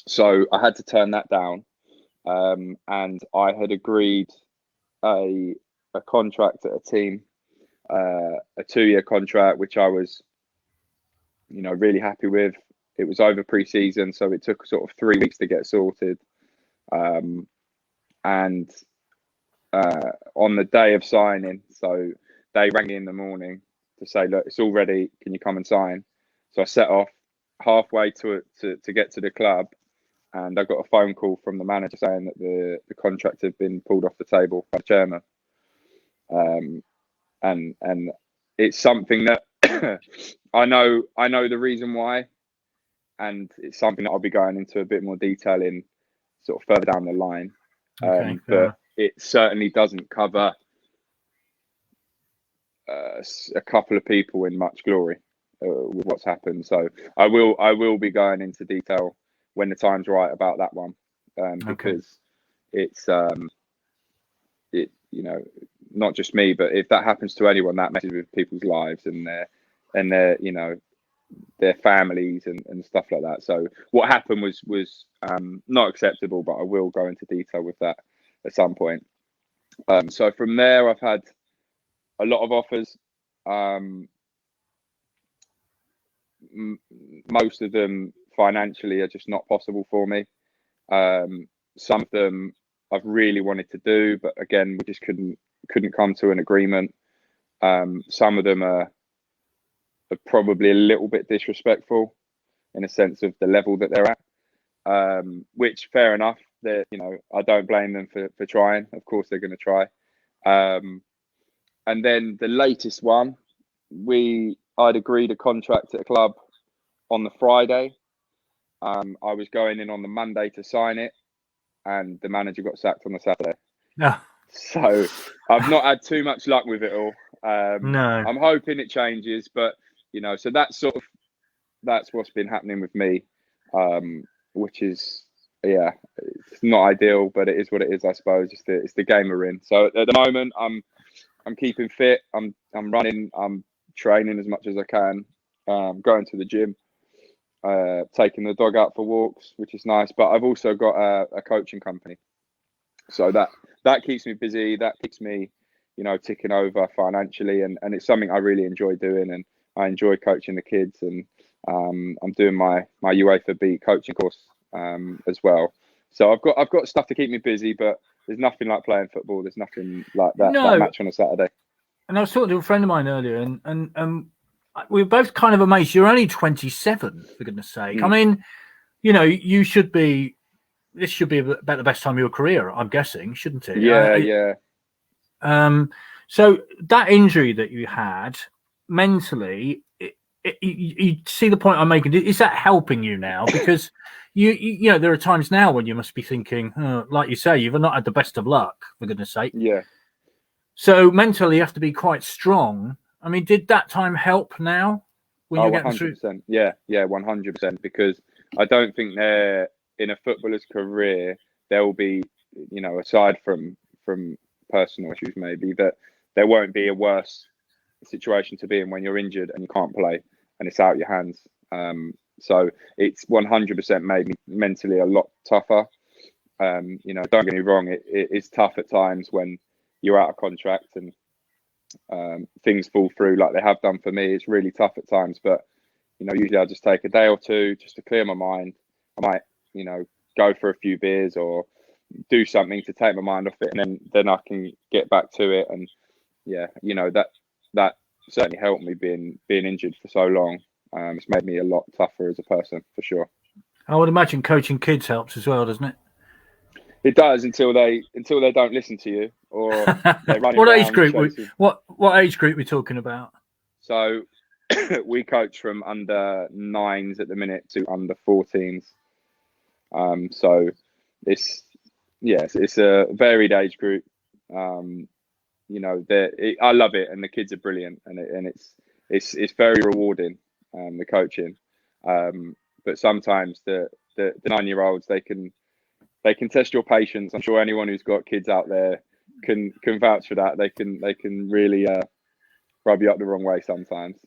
So I had to turn that down, and I had agreed a contract at a team, a 2-year contract, which I was, you know, really happy with. It was over pre-season, so it took sort of 3 weeks to get sorted. And on the day of signing, so they rang me in the morning to say, look, it's all ready. Can you come and sign? So I set off halfway to get to the club, and I got a phone call from the manager saying that the contract had been pulled off the table by the chairman. And it's something that I know the reason why, and it's something that I'll be going into a bit more detail in sort of further down the line. But it certainly doesn't cover a couple of people in much glory with what's happened. So I will be going into detail when the time's right about that one, because it's you know, not just me, but if that happens to anyone, that messes with people's lives and their you know, their families and stuff like that. So what happened was not acceptable, but I will go into detail with that at some point. So from there, I've had a lot of offers. Most of them financially are just not possible for me. Some of them I've really wanted to do, but again, we just couldn't come to an agreement. Some of them are probably a little bit disrespectful in a sense of the level that they're at, which fair enough. They're, I don't blame them for trying. Of course, they're going to try. And then the latest one, I'd agreed a contract at a club on the Friday. I was going in on the Monday to sign it, and the manager got sacked on the Saturday. No. So I've not had too much luck with it all. No. I'm hoping it changes, but so that's what's been happening with me, which is it's not ideal, but it is what it is, I suppose. It's the game we're in. So at the moment, I'm keeping fit. I'm running. I'm training as much as I can. Going to the gym. Taking the dog out for walks, which is nice. But I've also got a coaching company, so that keeps me busy. That keeps me, ticking over financially, and it's something I really enjoy doing, and I enjoy coaching the kids. And I'm doing my UEFA B coaching course as well. So I've got stuff to keep me busy, but there's nothing like playing football. There's nothing like that match on a Saturday. And I was talking to a friend of mine earlier, and we were both kind of amazed. You're only 27, for goodness sake. I mean, you should be. This should be about the best time of your career, I'm guessing, shouldn't it? Yeah. So that injury that you had mentally, you see the point I'm making. Is that helping you now? Because you there are times now when you must be thinking, like you say, you've not had the best of luck, for goodness sake. Yeah. So mentally, you have to be quite strong. I mean, did that time help now when you're getting 100%. through? Yeah, 100%. Because I don't think they're in a footballer's career. There will be, aside from personal issues, maybe that there won't be a worse situation to be in when you're injured and you can't play and it's out your hands. So it's 100% made me mentally a lot tougher. Don't get me wrong, it is tough at times when you're out of contract and things fall through like they have done for me. It's really tough at times, but usually I just take a day or two just to clear my mind. I might go for a few beers or do something to take my mind off it, and then I can get back to it. And that certainly helped me being injured for so long. It's made me a lot tougher as a person, for sure. I would imagine coaching kids helps as well, doesn't it? It does until they don't listen to you, or they're running What around age group? chasing. What age group are we talking about? So we coach from under 9s at the minute to under 14s. So it's a varied age group. I love it, and the kids are brilliant, and it's very rewarding, the coaching. But sometimes the 9-year-olds, they can test your patience. I'm sure anyone who's got kids out there can vouch for that. They can really rub you up the wrong way sometimes.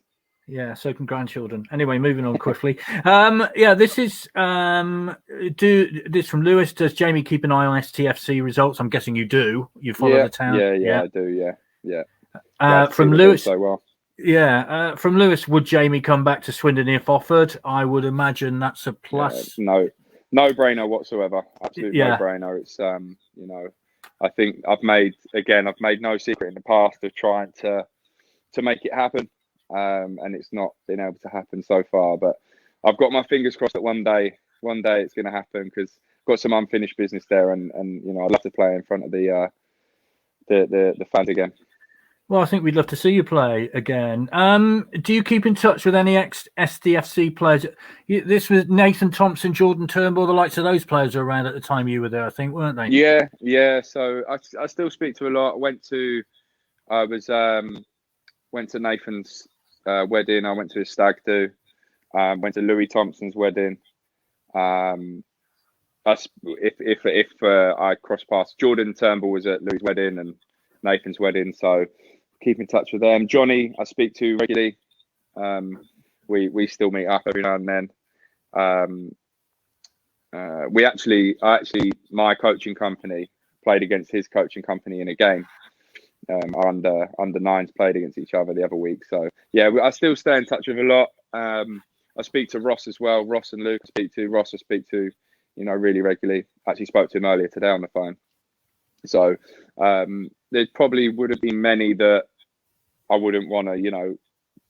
Yeah, so can grandchildren. Anyway, moving on quickly. This is this from Lewis. Does Jamie keep an eye on STFC results? I'm guessing you do. You follow the town. Yeah, I do. Yeah. From Lewis. So well. Yeah, from Lewis. Would Jamie come back to Swindon if offered? I would imagine that's a plus. No brainer whatsoever. Absolutely no brainer. It's I think I've made no secret in the past of trying to make it happen. And it's not been able to happen so far, but I've got my fingers crossed that one day it's going to happen, because I've got some unfinished business there, and I'd love to play in front of the fans again. Well, I think we'd love to see you play again. Do you keep in touch with any ex-SDFC players? This was Nathan Thompson, Jordan Turnbull, the likes of those players were around at the time you were there, I think, weren't they? Yeah. So I still speak to a lot. I went to Nathan's wedding. I went to his stag do. Went to Louis Thompson's wedding. If I cross paths, Jordan Turnbull was at Louis' wedding and Nathan's wedding, so keep in touch with them. Johnny, I speak to regularly. we still meet up every now and then. My coaching company played against his coaching company in a game. Our under nines played against each other the other week. So yeah, I still stay in touch with a lot. I speak to Ross as well. Ross and Luke I speak to. Ross I speak to, really regularly. Actually spoke to him earlier today on the phone. So there probably would have been many that I wouldn't want to,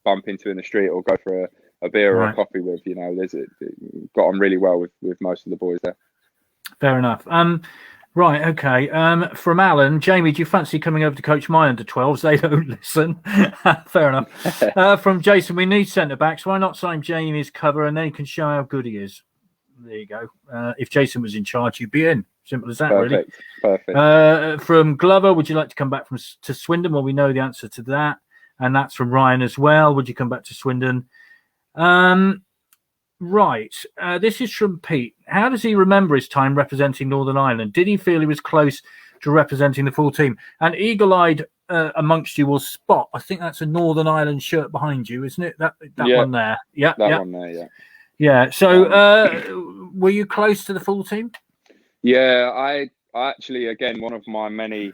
bump into in the street or go for a beer or a coffee with. Got on really well with most of the boys there. Fair enough. Right, okay. From Alan, Jamie, do you fancy coming over to coach my under-12s? They don't listen. Fair enough. From Jason, we need centre-backs. Why not sign Jamie's cover and then he can show how good he is? There you go. If Jason was in charge, you'd be in. Simple as that, Perfect. really. Perfect. From Glover, would you like to come back to Swindon? Well, we know the answer to that. And that's from Ryan as well. Would you come back to Swindon? Right. This is from Pete. How does he remember his time representing Northern Ireland? Did he feel he was close to representing the full team? And eagle-eyed amongst you will spot, I think that's a Northern Ireland shirt behind you, isn't it? That one there. Yeah. That one there, yeah. Yeah. So were you close to the full team? Yeah, I actually, again, one of my many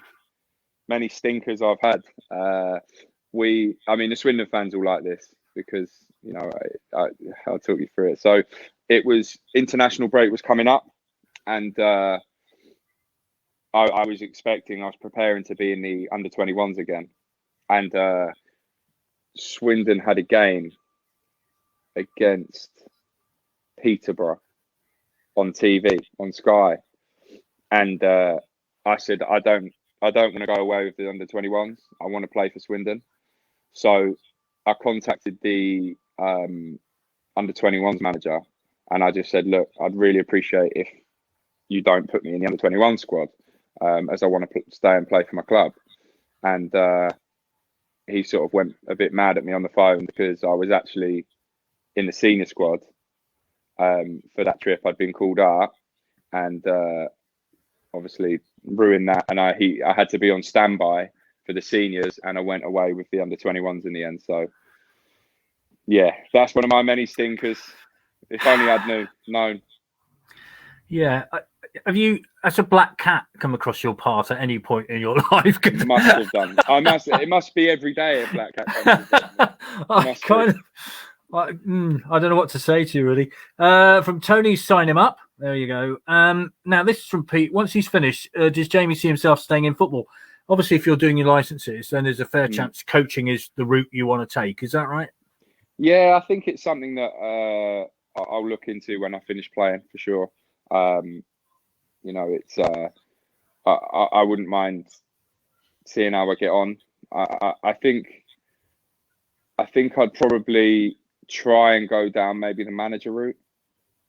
stinkers I've had. The Swindon fans all like this because, I'll talk you through it. So it was international break was coming up and I was preparing to be in the under 21s again. And Swindon had a game against Peterborough on TV, on Sky. And I said, I don't want to go away with the under 21s. I want to play for Swindon. So I contacted the under 21s manager and I just said, look, I'd really appreciate if you don't put me in the under 21 squad as I want to stay and play for my club. And he sort of went a bit mad at me on the phone because I was actually in the senior squad for that trip. I'd been called out and obviously ruined that. And I had to be on standby for the seniors and I went away with the under 21s in the end. So yeah, that's one of my many stinkers. If only I'd known. Yeah. Have you, as a black cat, come across your path at any point in your life? Must have done. It must be every day a black cat comes. I don't know what to say to you, really. From Tony, sign him up. There you go. Now, this is from Pete. Once he's finished, does Jamie see himself staying in football? Obviously, if you're doing your licenses, then there's a fair chance coaching is the route you want to take. Is that right? Yeah, I think it's something that I'll look into when I finish playing for sure. It's I wouldn't mind seeing how I get on. I think I'd probably try and go down maybe the manager route,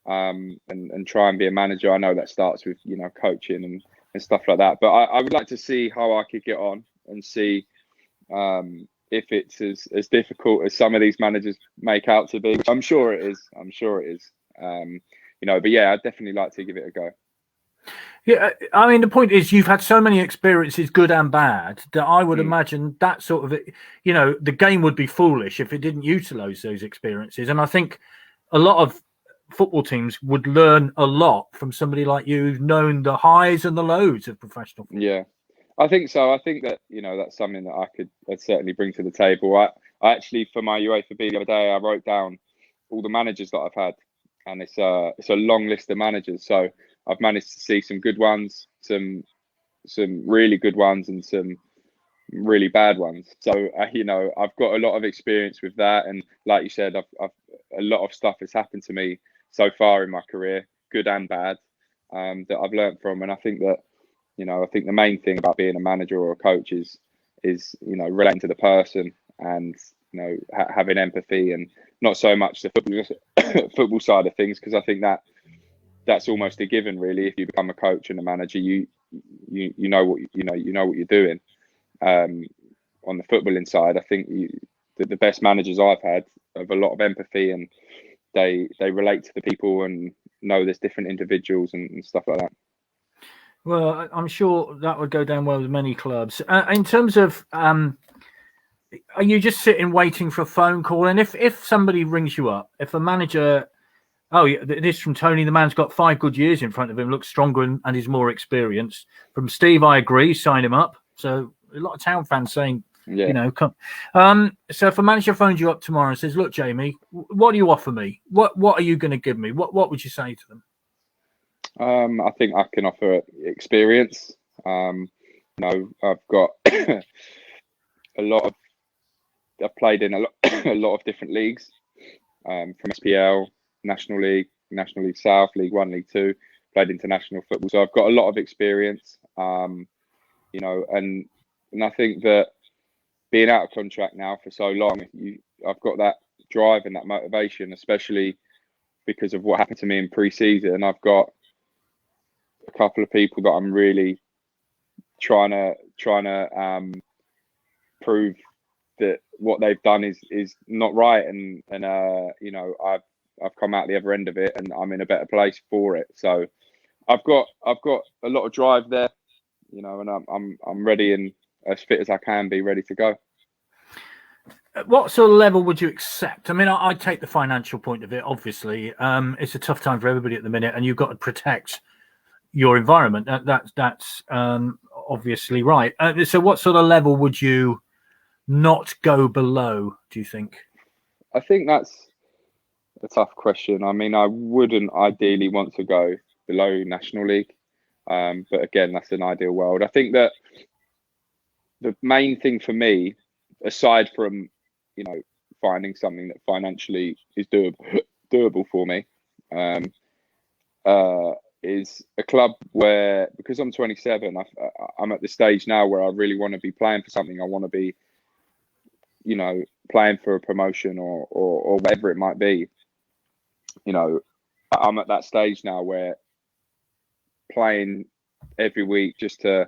and try and be a manager. I know that starts with coaching and stuff like that, but I would like to see how I could get on and see if it's as difficult as some of these managers make out to be. I'm sure it is. But yeah, I'd definitely like to give it a go. Yeah, I mean, the point is you've had so many experiences, good and bad, that I would imagine that sort of, the game would be foolish if it didn't utilise those experiences. And I think a lot of football teams would learn a lot from somebody like you who's known the highs and the lows of professional football. Yeah, I think so. I think that, that's something that I'd certainly bring to the table. I actually, for my UEFA B the other day, I wrote down all the managers that I've had. And it's a long list of managers. So I've managed to see some good ones, some really good ones, and some really bad ones. So I've got a lot of experience with that, and like you said, I've a lot of stuff has happened to me so far in my career, good and bad, that I've learned from. And I think that I think the main thing about being a manager or a coach is relating to the person and having empathy, and not so much the football side of things, because I think that's almost a given, really. If you become a coach and a manager, you know what you're doing. On the footballing side, I think the best managers I've had have a lot of empathy, and they relate to the people and know there's different individuals and stuff like that. Well, I'm sure that would go down well with many clubs. In terms of are you just sitting waiting for a phone call? And if somebody rings you up, if a manager, oh, yeah, this from Tony, the man's got 5 good years in front of him, looks stronger and is more experienced. From Steve, I agree, sign him up. So a lot of Town fans saying, Yeah. you know, come. So if a manager phones you up tomorrow and says, look, Jamie, what do you offer me? What are you going to give me? What would you say to them? I think I can offer experience. You know, I've got I've played in a lot of different leagues, from SPL, National League South, League 1, League 2, played international football. So I've got a lot of experience, you know, and I think that being out of contract now for so long, I've got that drive and that motivation, especially because of what happened to me in pre-season. I've got a couple of people that I'm really trying to prove that what they've done is not right, and you know, I've come out the other end of it, and I'm in a better place for it. So I've got a lot of drive there, you know, and I'm ready and as fit as I can be, ready to go. What sort of level would you accept? I mean, I take the financial point of it. Obviously, it's a tough time for everybody at the minute, and you've got to protect your environment. That's obviously right. So what sort of level would you not go below, do you think? I think that's a tough question. I mean, I wouldn't ideally want to go below National League, but again, that's an ideal world. I think that the main thing for me, aside from, you know, finding something that financially is doable for me, is a club where, because I'm 27, I'm at the stage now where I really want to be playing for something. I want to be, you know, playing for a promotion or whatever it might be. You know, I'm at that stage now where playing every week just to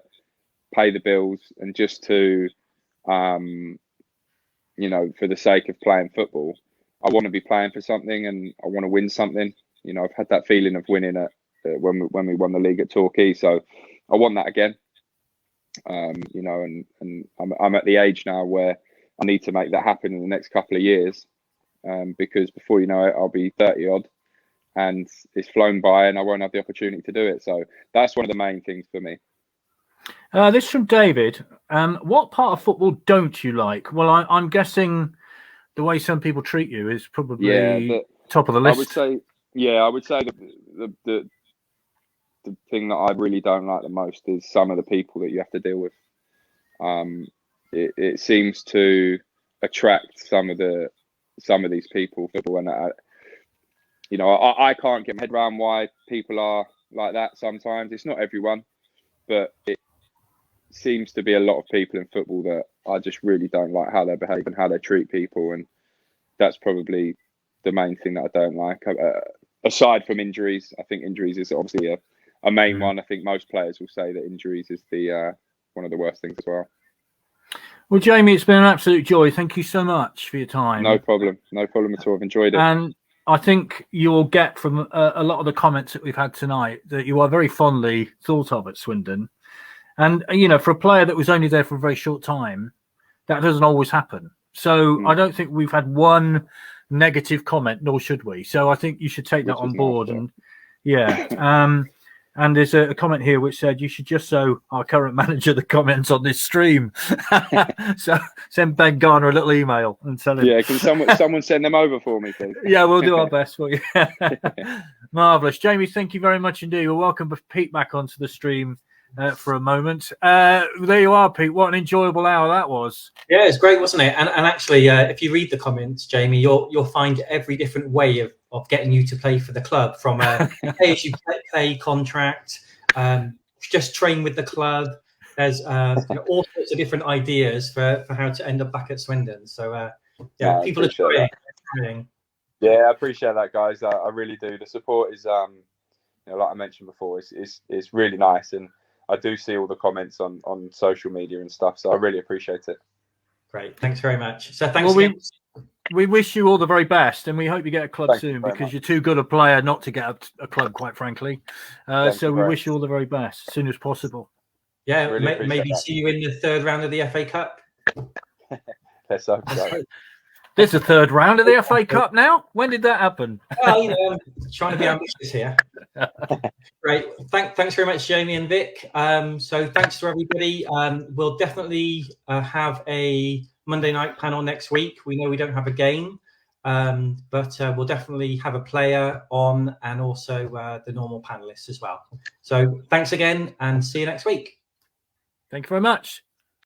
pay the bills and just to, you know, for the sake of playing football, I want to be playing for something and I want to win something. You know, I've had that feeling of winning at when we won the league at Torquay, so I want that again. You know, and I'm at the age now where I need to make that happen in the next couple of years, because before you know it, I'll be 30 odd, and it's flown by, and I won't have the opportunity to do it. So that's one of the main things for me. This from David. What part of football don't you like? Well, I'm guessing the way some people treat you is probably top of the list. I would say the thing that I really don't like the most is some of the people that you have to deal with. It seems to attract some of these people, and you know, I can't get my head around why people are like that. Sometimes it's not everyone, but it seems to be a lot of people in football that I just really don't like how they behave and how they treat people, and that's probably the main thing that I don't like. Aside from injuries, I think injuries is obviously a main one. I think most players will say that injuries is the one of the worst things as well. Well, Jamie, it's been an absolute joy. Thank you so much for your time. No problem at all. I've enjoyed it. And I think you will get from a lot of the comments that we've had tonight that you are very fondly thought of at Swindon. And, you know, for a player that was only there for a very short time, that doesn't always happen. So I don't think we've had one negative comment, nor should we. So I think you should take that on board. And and there's a comment here which said you should just show our current manager the comments on this stream. So send Ben Garner a little email and tell him. Yeah, can someone send them over for me, please? Yeah, we'll do our best for you. Marvellous. Jamie, thank you very much indeed. You're welcome to Pete back onto the stream for a moment. There you are, Pete. What an enjoyable hour that was. Yeah, it's great, wasn't it? And actually, if you read the comments, Jamie, you'll find every different way of getting you to play for the club, from a pay contract, just train with the club. There's all sorts of different ideas for how to end up back at Swindon. So people are trying. Yeah, I appreciate that, guys. I really do. The support is, you know, like I mentioned before, it's really nice, and I do see all the comments on social media and stuff. So I really appreciate it. Great, thanks very much. So thanks again. We wish you all the very best, and we hope you get a club soon, because you're too good a player not to get a club, quite frankly. So we wish you all the very best as soon as possible. Yeah, really maybe see you in the third round of the FA Cup. Let's hope so. This is the third round of the FA Cup now. When did that happen? Well, you know, I'm trying to be ambitious here. Great. Thanks very much, Jamie and Vic. So thanks to everybody. We'll definitely have a Monday night panel next week. We know we don't have a game, but we'll definitely have a player on and also the normal panelists as well. So thanks again and see you next week. Thank you very much.